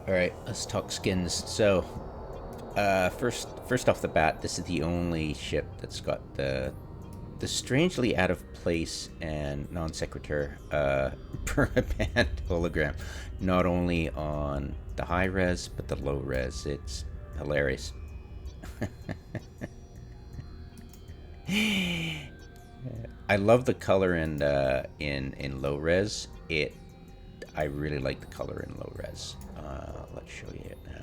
All right, let's talk skins. So, first off the bat, this is the only ship that's got the strangely out of place and non sequitur permaband hologram, not only on the high res but the low res. It's hilarious. I love the color in low res. I really like the color in low res. Let's show you it now.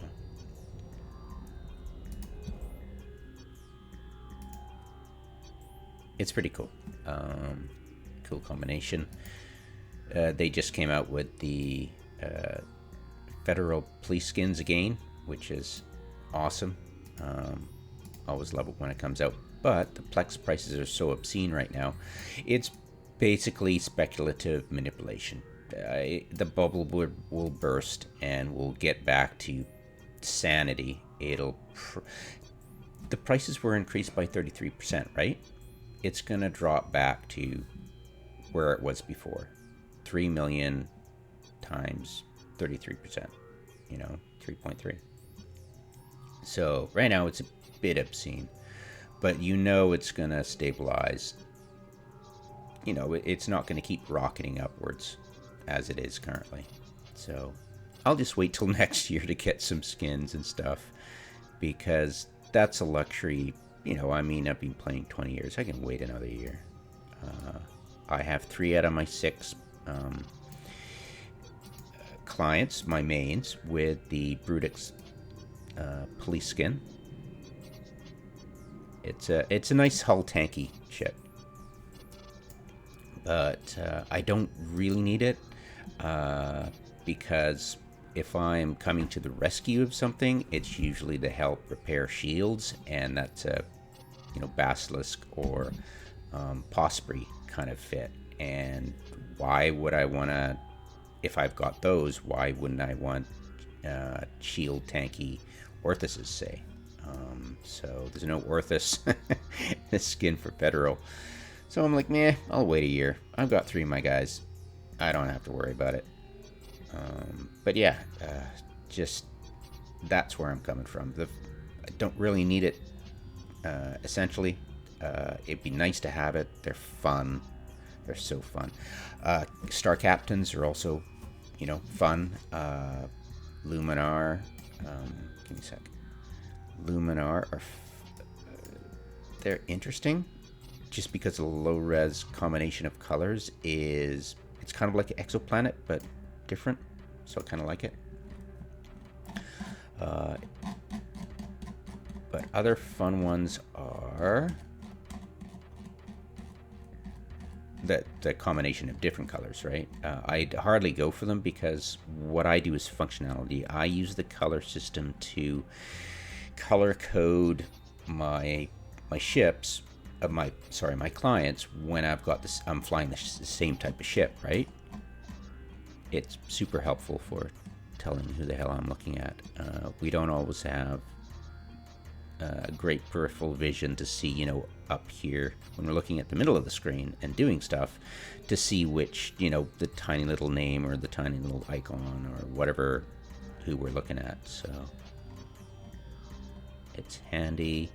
It's pretty cool. Cool combination. They just came out with the federal police skins again, which is awesome. Always love it when it comes out. But the Plex prices are so obscene right now. It's basically speculative manipulation. The bubble will burst and we'll get back to sanity. The prices were increased by 33%, right? It's going to drop back to where it was before. 3 million times 33%, 3.3. So right now it's a bit obscene, but it's going to stabilize. It's not going to keep rocketing upwards as it is currently. So I'll just wait till next year to get some skins and stuff, because that's a luxury. I've been playing 20 years. I can wait another year. I have 3 out of my 6 clients, my mains, with the Brutix police skin. It's a nice hull tanky ship, but I don't really need it because if I'm coming to the rescue of something, it's usually to help repair shields, and that's a basilisk or Posprey kind of fit. And why would I want to? If I've got those, why wouldn't I want shield tanky Orthuses, say? So there's no Orthus skin for Federal. So I'm like, meh, I'll wait a year. I've got 3 of my guys. I don't have to worry about it. But yeah, just that's where I'm coming from. I don't really need it, essentially. It'd be nice to have it. They're fun. They're so fun. Star Captains are also, fun. Luminaire. Give me a sec. Luminaire they're interesting, just because the low res combination of colors it's kind of like an exoplanet but different. So I kind of like it. But other fun ones are the combination of different colors, right? I'd hardly go for them because what I do is functionality. I use the color system to color code my ships of my clients when I'm flying the same type of ship, right? It's super helpful for telling who the hell I'm looking at. We don't always have great peripheral vision to see, up here when we're looking at the middle of the screen and doing stuff, to see which, the tiny little name or the tiny little icon or whatever who we're looking at. So it's handy.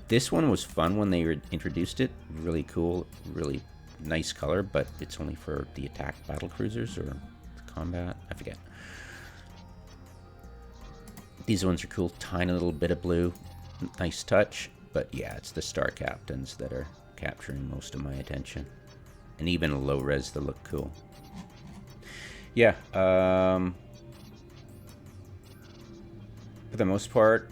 This one was fun when they introduced it. Really cool, really nice color, but it's only for the attack battle cruisers or combat. I forget. These ones are cool. Tiny little bit of blue. Nice touch. But yeah, it's the Star Captains that are capturing most of my attention. And even low res, they look cool. Yeah. For the most part,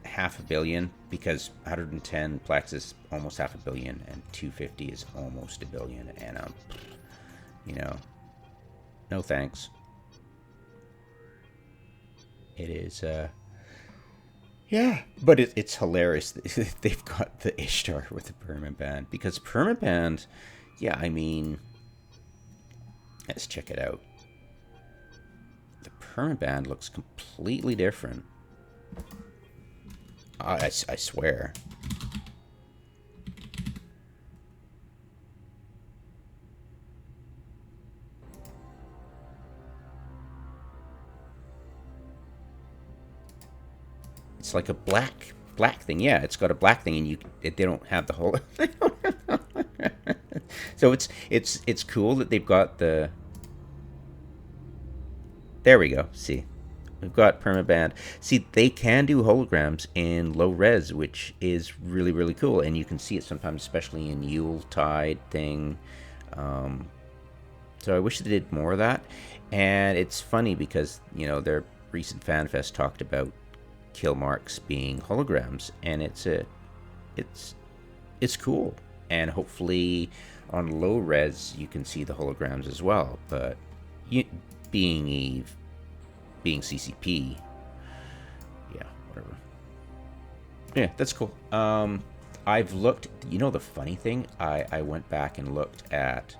500 million, because 110 Plex is almost 500 million and 250 is almost 1 billion. And, no thanks. It is, yeah, but it's hilarious. They've got the Ishtar with the permaband, because permaband, yeah, let's check it out. The permaband looks completely different. I swear. it's like a black thing. Yeah, it's got a black thing, and they don't have the whole. So it's cool that they've got the. There we go. See, we've got permaband. See, they can do holograms in low res, which is really, really cool. And you can see it sometimes, especially in Yuletide thing. So I wish they did more of that. And it's funny because, you know, their recent FanFest talked about kill marks being holograms. And it's cool. And hopefully on low res, you can see the holograms as well. But being CCP, yeah, whatever. Yeah, that's cool. I've looked, you know, the funny thing, I went back and looked at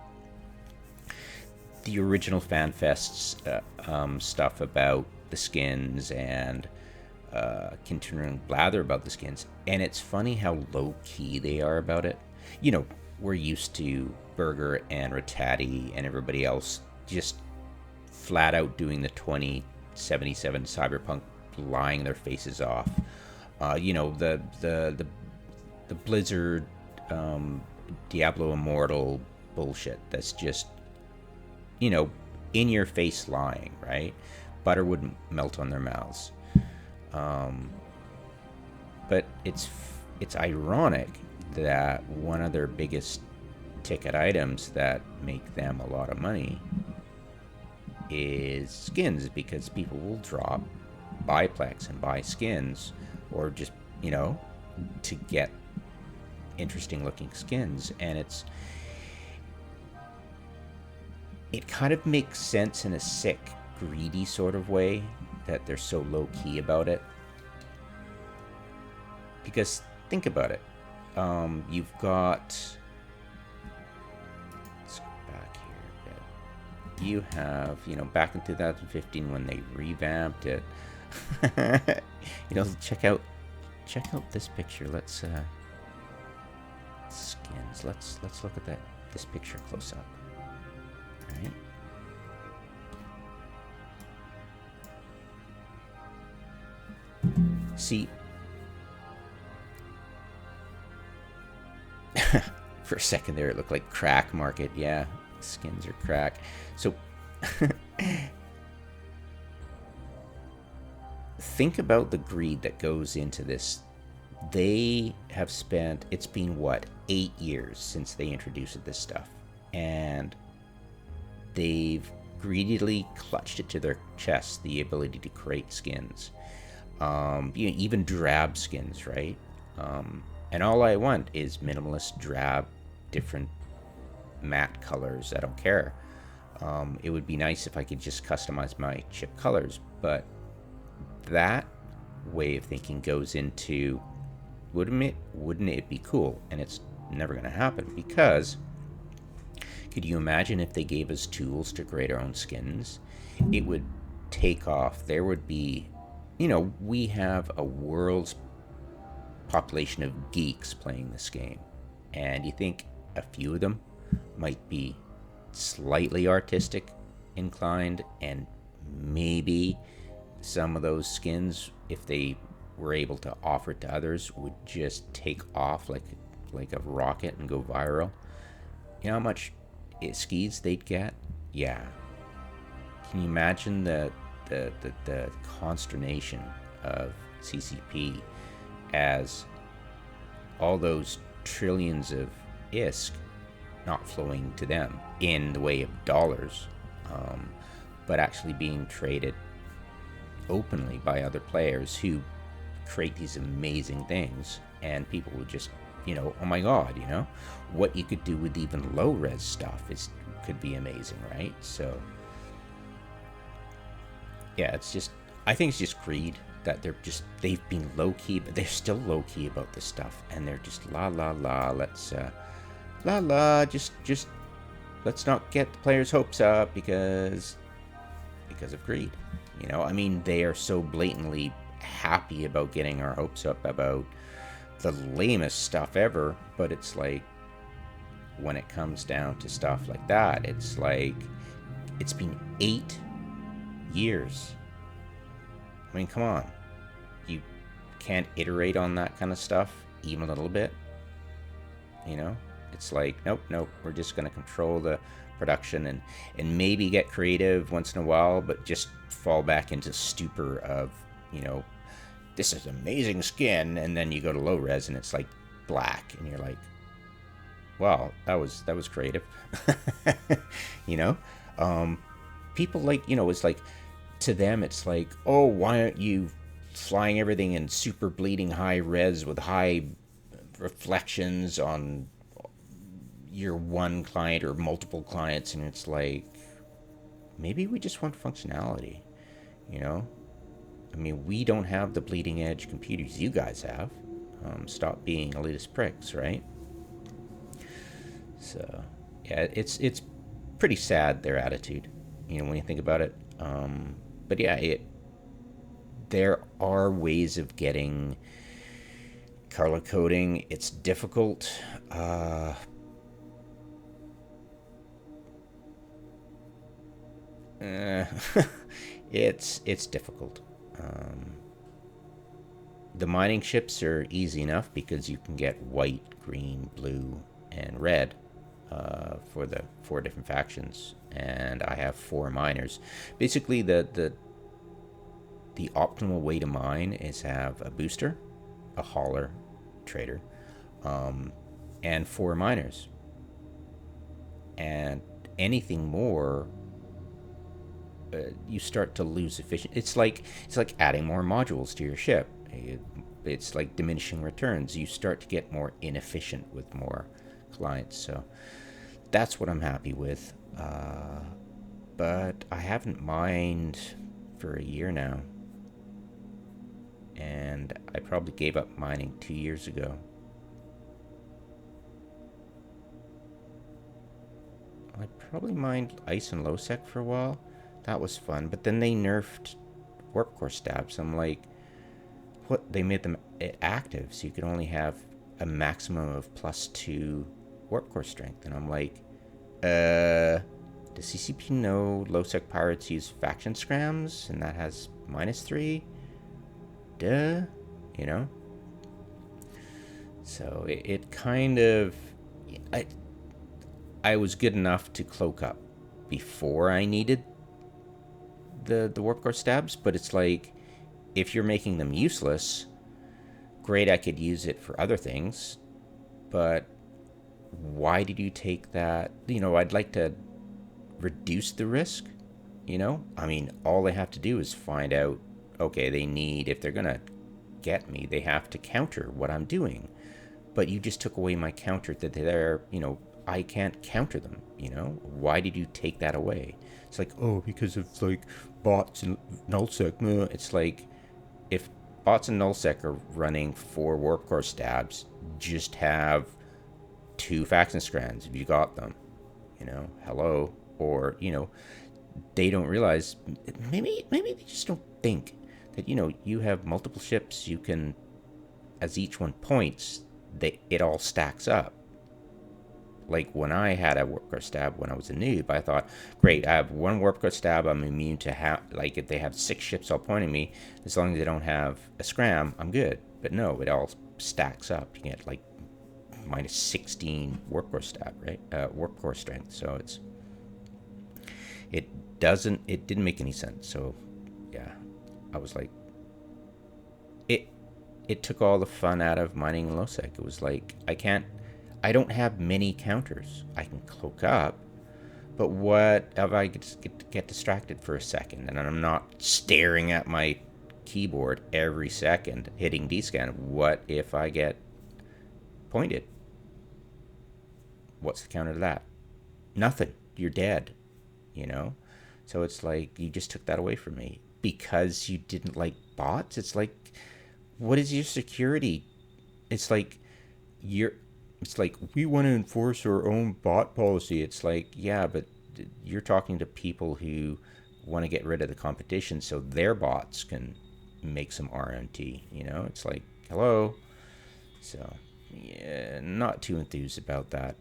the original FanFest's stuff about the skins and continue and blather about the skins, and it's funny how low-key they are about it. You know, we're used to Burger and Rattati and everybody else just flat out doing the 2077 Cyberpunk, lying their faces off. You know, the Blizzard Diablo Immortal bullshit that's just, you know, in your face lying, right? Butter would melt on their mouths. But it's ironic that one of their biggest ticket items that make them a lot of money is skins, because people will drop biplex and buy skins, or just, you know, to get interesting looking skins. And it kind of makes sense in a sick, greedy sort of way that they're so low key about it. Because think about it. You've got, let's go back here a bit. You have, you know, back in 2015 when they revamped it. You know, check out this picture. Let's skins. Let's look at this picture close up. All right. See, for a second there, it looked like crack market. Yeah, skins are crack. So think about the greed that goes into this. They have spent, it's been what, 8 years since they introduced this stuff, and they've greedily clutched it to their chest, the ability to create skins. You know, even drab skins, right? And all I want is minimalist, drab, different matte colors. I don't care. It would be nice if I could just customize my chip colors, but that way of thinking goes into, wouldn't it be cool? And it's never going to happen, because could you imagine if they gave us tools to create our own skins? It would take off. There would be, you know, we have a world's population of geeks playing this game, and you think a few of them might be slightly artistic inclined, and maybe some of those skins, if they were able to offer it to others, would just take off like a rocket and go viral. You know how much skis they'd get? Yeah. Can you imagine the consternation of CCP as all those trillions of ISK not flowing to them in the way of dollars, but actually being traded openly by other players who create these amazing things, and people would just, you know, oh my god, you know, what you could do with even low res stuff could be amazing, right? So yeah, it's just, I think it's just greed that they've been low key, but they're still low key about this stuff, and they're just let's just let's not get the players' hopes up because of greed. You know, I mean, they are so blatantly happy about getting our hopes up about the lamest stuff ever, but it's like, when it comes down to stuff like that, it's like, it's been 8 years. I mean, come on. You can't iterate on that kind of stuff even a little bit. You know, it's like, nope, we're just going to control the production and maybe get creative once in a while, but just fall back into stupor of, you know, this is amazing skin, and then you go to low res and it's like black, and you're like, wow, that was creative. You know, people like, you know, it's like, to them it's like, oh, why aren't you flying everything in super bleeding high res with high reflections on your one client or multiple clients? And it's like, maybe we just want functionality, you know? I mean, we don't have the bleeding edge computers you guys have. Stop being elitist pricks, right? So, yeah, it's pretty sad, their attitude, you know, when you think about it. But yeah, there are ways of getting color coding. It's difficult. It's difficult. The mining ships are easy enough because you can get white, green, blue, and red for the 4 different factions, and I have 4 miners. Basically, the optimal way to mine is have a booster, a hauler, trader, and 4 miners. And anything more, you start to lose efficiency. It's like adding more modules to your ship. It's like diminishing returns. You start to get more inefficient with more clients. So that's what I'm happy with. But I haven't mined for a year now, and I probably gave up mining 2 years ago. I probably mined ice and low sec for a while. That was fun, but then they nerfed warp core stabs. I'm like, what? They made them active, so you could only have a maximum of +2 warp core strength. And I'm like, does CCP know low sec pirates use faction scrams, and that has -3? Duh, you know. So it kind of, I was good enough to cloak up before I needed the warp core stabs, but it's like, if you're making them useless, great, I could use it for other things, but why did you take that? You know, I'd like to reduce the risk, you know? I mean, all they have to do is find out, okay, they need, if they're gonna get me, they have to counter what I'm doing. But you just took away my counter that they're, you know, I can't counter them, you know? Why did you take that away? It's like, oh, because of like bots and nullsec. It's like, if bots and nullsec are running 4 warp core stabs, just have 2 faction scrams if you got them, you know? Hello. Or, you know, they don't realize, maybe they just don't think that, you know, you have multiple ships, you can, as each one points, it all stacks up. Like, when I had a warp core stab when I was a noob, I thought, great, I have 1 warp core stab, I'm immune to like, if they have 6 ships all pointing me, as long as they don't have a scram, I'm good. But no, it all stacks up. You get like -16 warp core stab, right? Warp core strength. So it didn't make any sense. So yeah, I was like, it took all the fun out of mining low sec. It was like, I don't have many counters. I can cloak up, but what if I get distracted for a second and I'm not staring at my keyboard every second hitting D-scan? What if I get pointed? What's the counter to that? Nothing. You're dead, you know? So it's like, you just took that away from me because you didn't like bots. It's like, what is your security? It's like, we want to enforce our own bot policy. It's like, yeah, but you're talking to people who want to get rid of the competition so their bots can make some RMT, you know? It's like, hello. So, yeah, not too enthused about that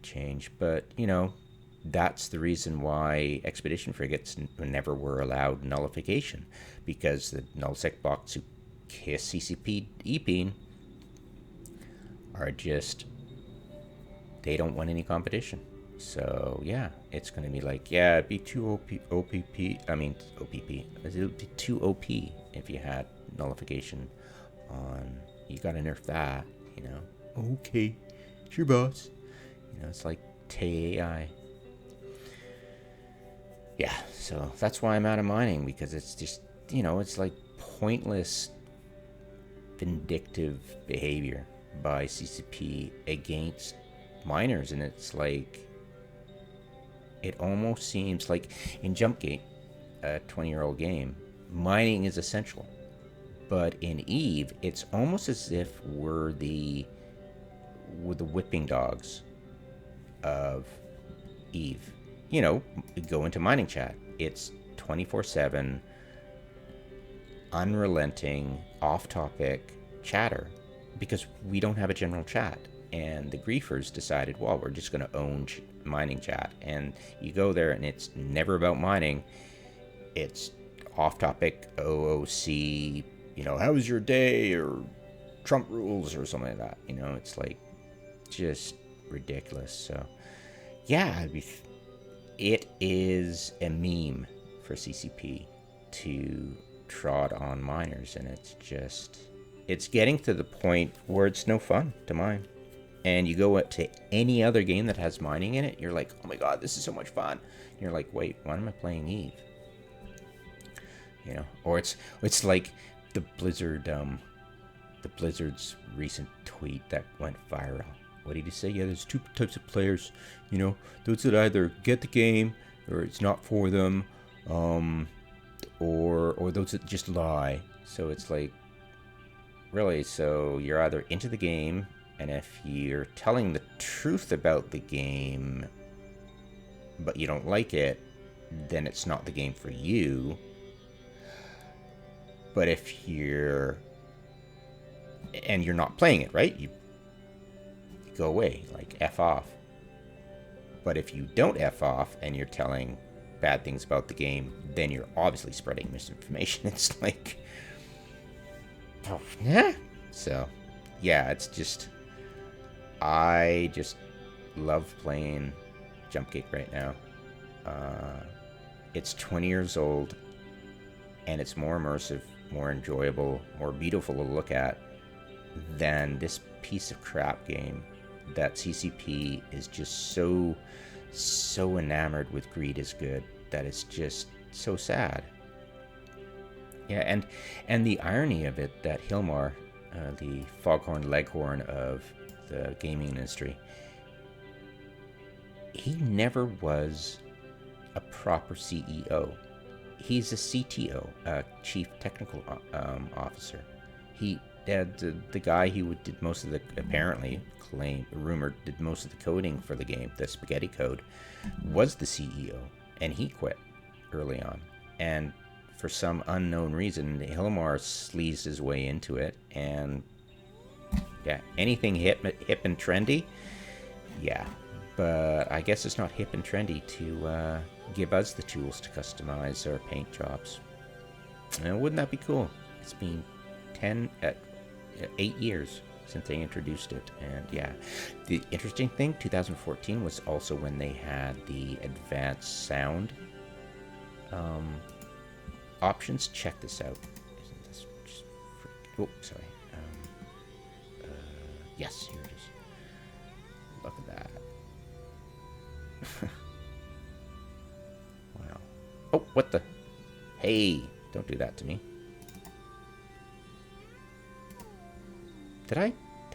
change, but, you know, that's the reason why expedition frigates never were allowed nullification, because the nullsec bots who KISS CCP EPing are just, they don't want any competition. So yeah, it's going to be like, yeah, it'd be too OPP. I mean, OPP. It would be too OP if you had nullification on. You got to nerf that, you know. Okay, sure, boss. You know, it's like TAI. Yeah, so that's why I'm out of mining, because it's just, you know, it's like pointless, vindictive behavior by CCP against miners, and it's like, it almost seems like in Jumpgate, a 20-year-old game, mining is essential. But in Eve, it's almost as if we're the whipping dogs of Eve. You know, go into mining chat. It's 24/7, unrelenting, off-topic chatter, because we don't have a general chat. And the griefers decided, well, we're just going to own mining chat. And you go there, and it's never about mining. It's off-topic, OOC, you know, how was your day, or Trump rules, or something like that. You know, it's like just ridiculous. So, yeah, it is a meme for CCP to trot on miners, and it's just, it's getting to the point where it's no fun to mine. And you go to any other game that has mining in it, you're like, oh my god, this is so much fun. And you're like, wait, why am I playing Eve? You know, or it's like the Blizzard's recent tweet that went viral. What did he say? Yeah, there's two types of players. You know, those that either get the game or it's not for them, or those that just lie. So it's like, really, so you're either into the game, and if you're telling the truth about the game, but you don't like it, then it's not the game for you. But if you're not playing it, right? You go away, like F off. But if you don't F off and you're telling bad things about the game, then you're obviously spreading misinformation. It's like, oh, yeah. So, yeah, it's just, I just love playing Jumpgate right now. It's 20 years old, and it's more immersive, more enjoyable, more beautiful to look at than this piece of crap game that CCP is just so enamored with. Greed is good, that it's just so sad. Yeah, and the irony of it, that Hilmar, the foghorn leghorn of the gaming industry, he never was a proper CEO. He's a CTO, Chief Technical Officer. The guy who did most of the, apparently rumored, did most of the coding for the game, the spaghetti code, was the CEO, and he quit early on. And for some unknown reason, Hilmar sleazed his way into it, and yeah, anything hip and trendy, yeah. But I guess it's not hip and trendy to give us the tools to customize our paint jobs. And wouldn't that be cool? It's been 8 years since they introduced it. And yeah, the interesting thing, 2014 was also when they had the advanced sound options. Check this out. Isn't this just oh, sorry. Yes, here it is. Look at that. Wow. Oh, what the? Hey, don't do that to me.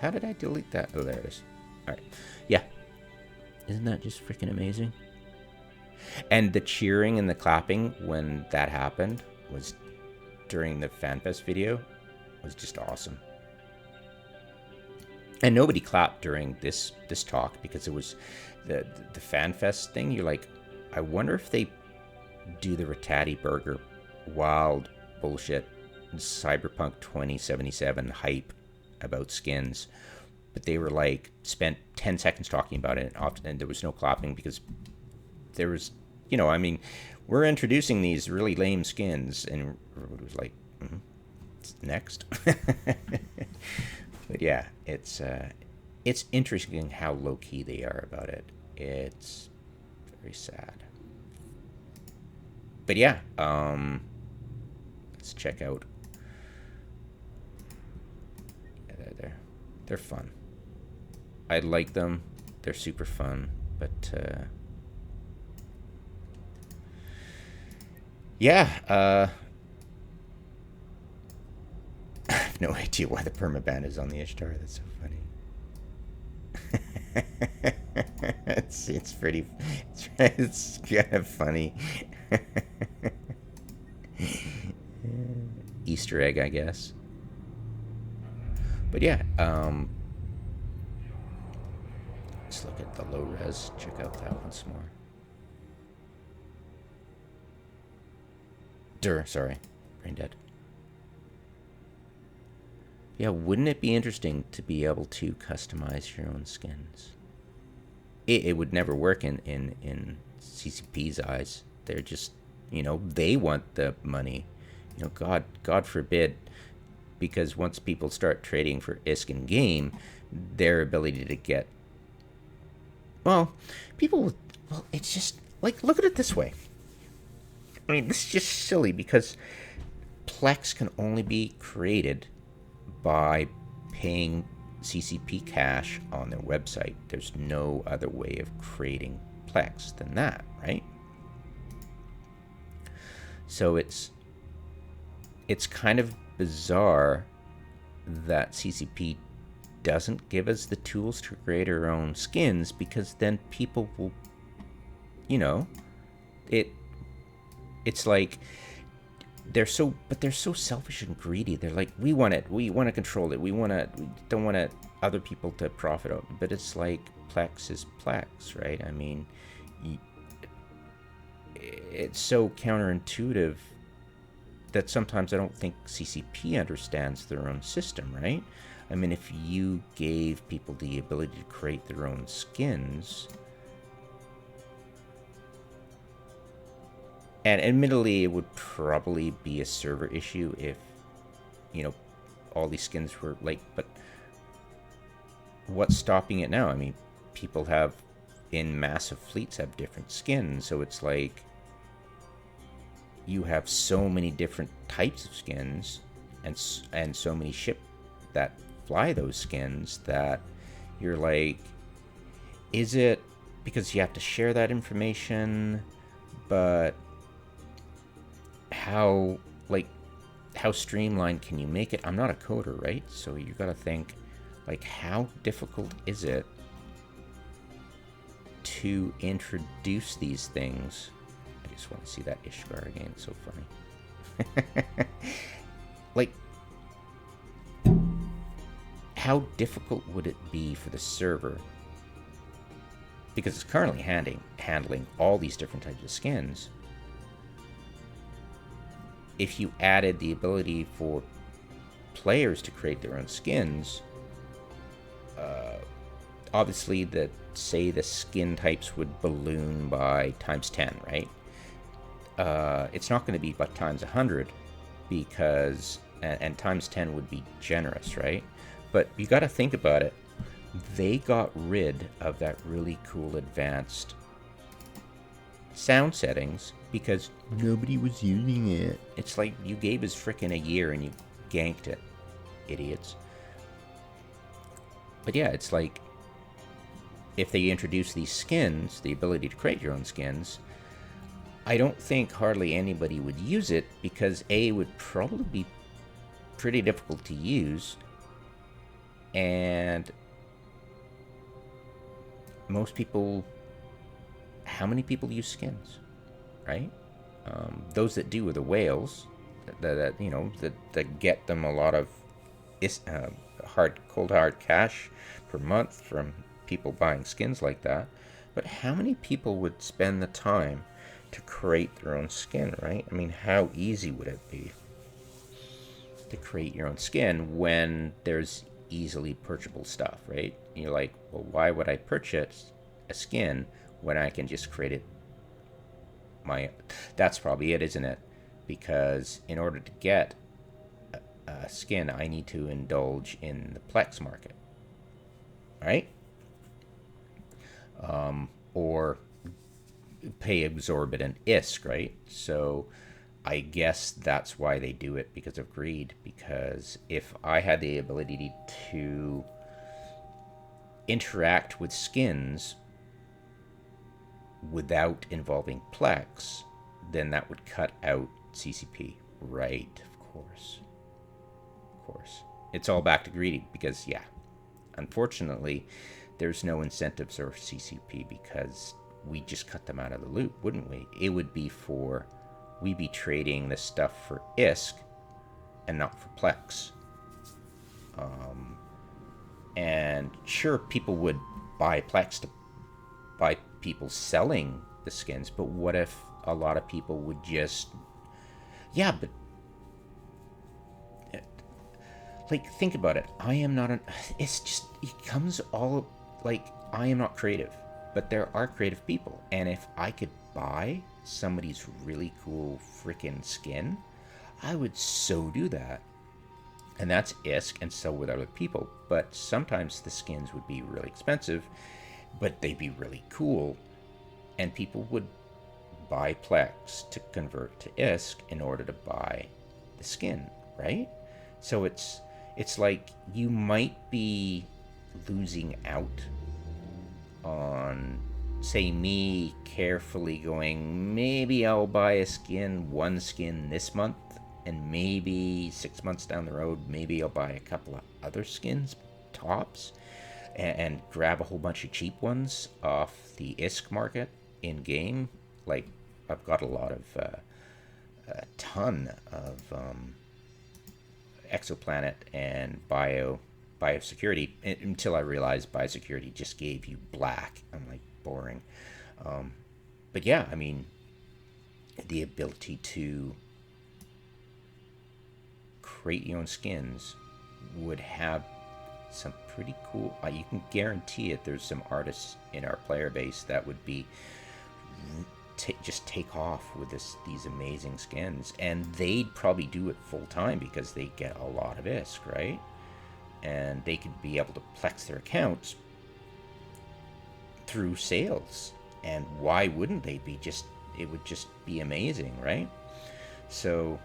How did I delete that? Oh, there it is. Alright. Yeah. Isn't that just freaking amazing? And the cheering and the clapping when that happened was during the FanFest video was just awesome. And nobody clapped during this talk, because it was the FanFest thing. You're like, I wonder if they do the Rattati Burger wild bullshit Cyberpunk 2077 hype about skins, but they were like, spent 10 seconds talking about it, and there was no clapping, because there was, you know, I mean, we're introducing these really lame skins, and it was like, next. But yeah, it's interesting how low key they are about it. It's very sad. But yeah, let's check out. Yeah, they're fun. I like them. They're super fun. But yeah, I have no idea why the permaband is on the ishtar. That's so funny. It's pretty. It's kind of funny. Easter egg, I guess. But yeah, let's look at the low res. Check out that once more. Sorry, brain dead. Yeah, wouldn't it be interesting to be able to customize your own skins? It would never work in CCP's eyes. They're just, they want the money. God forbid, because once people start trading for ISK in game, their ability to get, well, it's just, like, look at it this way. I mean, this is just silly because Plex can only be created by paying CCP cash on their website. There's no other way of creating Plex than that, right? So it's kind of bizarre that CCP doesn't give us the tools to create our own skins, because then people will, it's like they're so selfish and greedy. They're like, we want it, we want to control it, we don't want other people to profit out. But it's like, Plex is Plex, right? I mean, it's so counterintuitive that sometimes I don't think CCP understands their own system, right? I mean, if you gave people the ability to create their own skins, and admittedly, it would probably be a server issue if, all these skins were like, but what's stopping it now? I mean, people have, in massive fleets, have different skins, so it's like, you have so many different types of skins, and so many ship that fly those skins, that you're like, is it because you have to share that information? But how streamlined can you make it? I'm not a coder, right? So you gotta think, like, how difficult is it to introduce these things? I just want to see that Ishtar again. It's so funny. Like, how difficult would it be for the server? Because it's currently handling all these different types of skins. If you added the ability for players to create their own skins, obviously the skin types would balloon by times 10, right? It's not going to be but times 100, because and times 10 would be generous, right? But you got to think about it. They got rid of that really cool advanced sound settings because nobody was using it. It's like you gave us frickin' a year and you ganked it, idiots. But yeah, it's like, if they introduce these skins, the ability to create your own skins, I don't think hardly anybody would use it, because A, it would probably be pretty difficult to use, and most people, how many people use skins, right? Those that do are the whales, that get them a lot of cold hard cash per month from people buying skins like that. But how many people would spend the time to create their own skin, right? I mean, how easy would it be to create your own skin when there's easily purchasable stuff, right? And you're like, well, why would I purchase a skin when I can just create it that's probably it, isn't it? Because in order to get skin, I need to indulge in the Plex market, right? Or pay exorbitant ISK, right? So I guess that's why they do it, because of greed. Because if I had the ability to interact with skins without involving Plex, then that would cut out CCP. Right, of course. Of course. It's all back to greedy because, yeah, unfortunately, there's no incentives for CCP because we just cut them out of the loop, wouldn't we? It would be for, we'd be trading the stuff for ISK and not for Plex. And sure, people would buy Plex to buy people selling the skins, but what if a lot of people would just, yeah, but like, think about it. I am not an, it's just, it comes all, like, I am not creative, but there are creative people, and if I could buy somebody's really cool freaking skin, I would so do that. And that's ISK, and so would other people. But sometimes the skins would be really expensive, but they'd be really cool, and people would buy Plex to convert to ISK in order to buy the skin, right? So it's like you might be losing out on, say, me carefully going, maybe I'll buy a skin, one skin this month, and maybe 6 months down the road, maybe I'll buy a couple of other skins, tops, and grab a whole bunch of cheap ones off the ISK market in game. Like, I've got a ton of exoplanet and biosecurity, until I realized biosecurity just gave you black. I'm like, boring. But yeah, I mean, the ability to create your own skins would have some pretty cool, you can guarantee it, there's some artists in our player base that would be just take off with these amazing skins, and they'd probably do it full time because they get a lot of ISK, right? And they could be able to Plex their accounts through sales, and why wouldn't they be? Just, it would just be amazing, right? So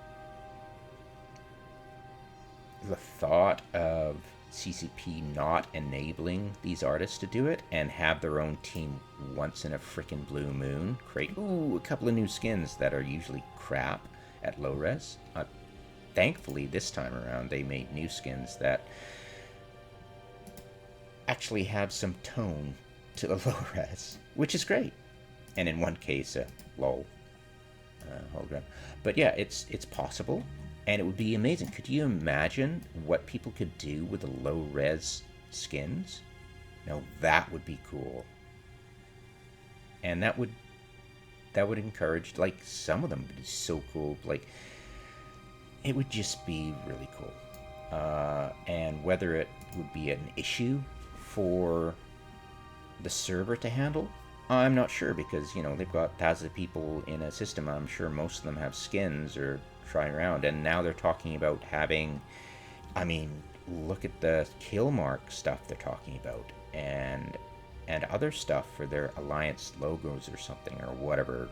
the thought of CCP not enabling these artists to do it and have their own team once in a freaking blue moon create a couple of new skins that are usually crap at low res. Thankfully, this time around, they made new skins that actually have some tone to the low res, which is great. And in one case, lol, hologram. But yeah, it's possible. And it would be amazing. Could you imagine what people could do with the low-res skins? Now, that would be cool. And that would encourage, like, some of them would be so cool. Like, it would just be really cool. And whether it would be an issue for the server to handle, I'm not sure, because, you know, they've got thousands of people in a system. I'm sure most of them have skins or trying around, and now they're talking about having, I mean, look at the kill mark stuff they're talking about, and other stuff for their alliance logos or something or whatever.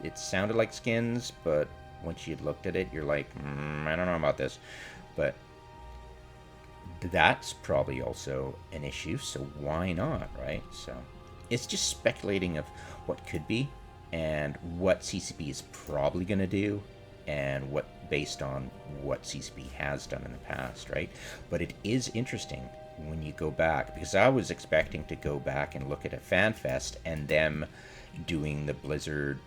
It sounded like skins, but once you looked at it, you're like, I don't know about this. But that's probably also an issue, so why not, right? So it's just speculating of what could be and what CCP is probably going to do, and what, based on what CCP has done in the past, right? But it is interesting when you go back, because I was expecting to go back and look at a FanFest and them doing the Blizzard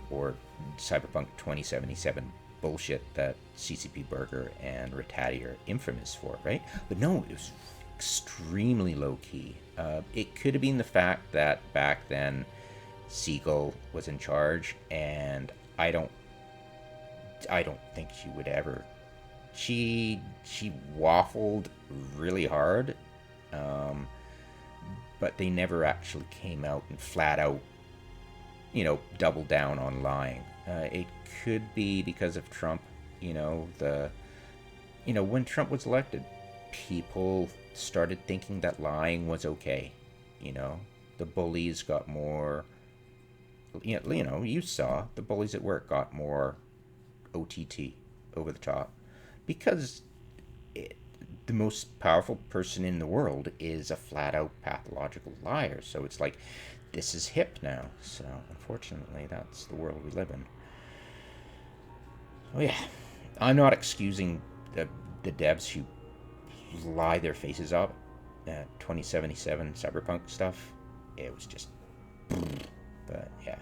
or Cyberpunk 2077 bullshit that CCP Burger and Rattati are infamous for, right? But no, it was extremely low-key. It could have been the fact that back then Siegel was in charge, and I don't think she would ever. She waffled really hard, but they never actually came out and flat out, you know, doubled down on lying. It could be because of Trump, you know, you know, when Trump was elected, people started thinking that lying was okay. You know, the bullies got more. You know, you saw the bullies at work got more OTT, over the top, because it, the most powerful person in the world is a flat out pathological liar. So it's like, this is hip now. So unfortunately, that's the world we live in. Oh yeah, I'm not excusing the devs who lie their faces off. 2077 cyberpunk stuff, it was just, but yeah.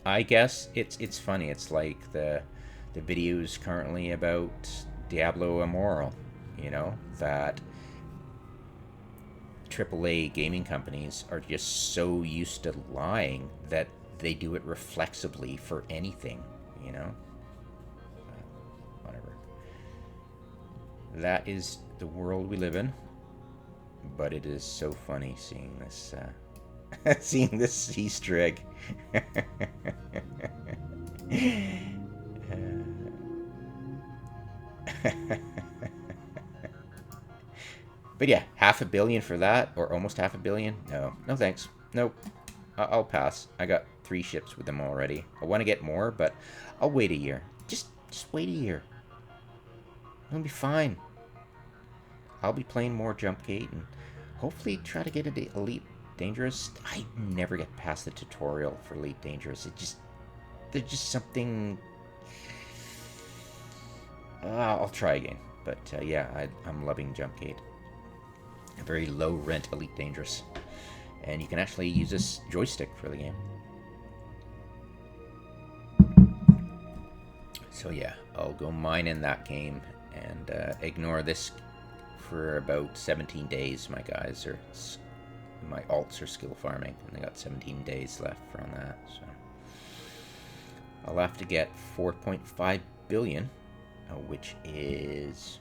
I guess it's funny. It's like the videos currently about Diablo Immortal. You know, that AAA gaming companies are just so used to lying that they do it reflexively for anything. You know, whatever. That is the world we live in. But it is so funny seeing this. Seeing this Easter egg. But yeah, 500 million for that, or almost 500 million. No thanks. Nope. I'll pass. I got 3 ships with them already. I want to get more, but I'll wait a year. Just wait a year. It'll be fine. I'll be playing more Jump Gate and hopefully try to get an Elite Dangerous. I never get past the tutorial for Elite Dangerous. There's just something. I'll try again. But yeah, I'm loving Jump Gate. A very low rent Elite Dangerous. And you can actually use this joystick for the game. So yeah, I'll go mine in that game and ignore this for about 17 days. My alts are skill farming, and they got 17 days left from that. So I'll have to get 4.5 billion, which is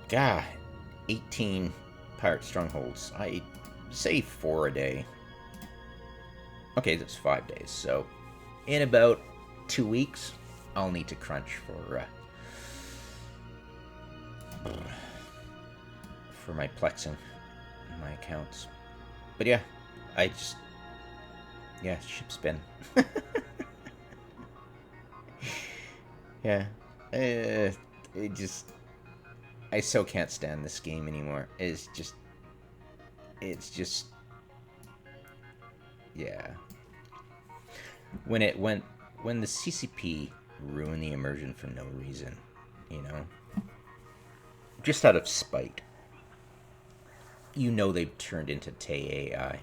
God, 18 pirate strongholds. I say 4 a day. Okay, that's 5 days. So in about 2 weeks, I'll need to crunch for my plexing my accounts. But yeah, ship spin. Yeah, I so can't stand this game anymore. It's just, yeah. When the CCP ruined the immersion for no reason, you know, just out of spite. You know they've turned into Tay AI,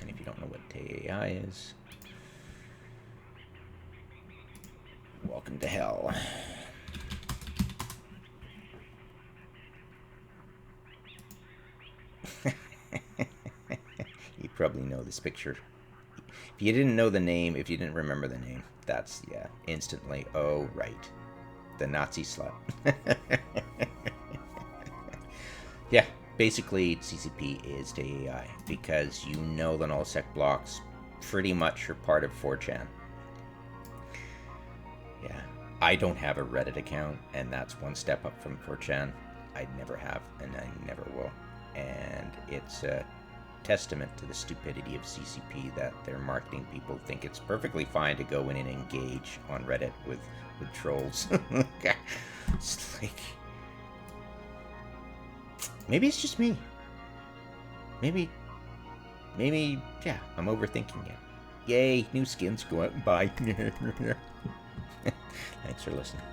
and if you don't know what Tay AI is, welcome to hell. You probably know this picture. If you didn't know the name, if you didn't remember the name, that's, yeah, instantly, oh, right. The Nazi slut. Yeah, basically, CCP is to AI, because you know the nullsec blocks pretty much are part of 4chan. Yeah, I don't have a Reddit account, and that's one step up from 4chan. I never have, and I never will. And it's a testament to the stupidity of CCP that their marketing people think it's perfectly fine to go in and engage on Reddit with trolls. It's like, maybe it's just me. Maybe, yeah, I'm overthinking it. Yay, new skins, go out and buy. Thanks for listening.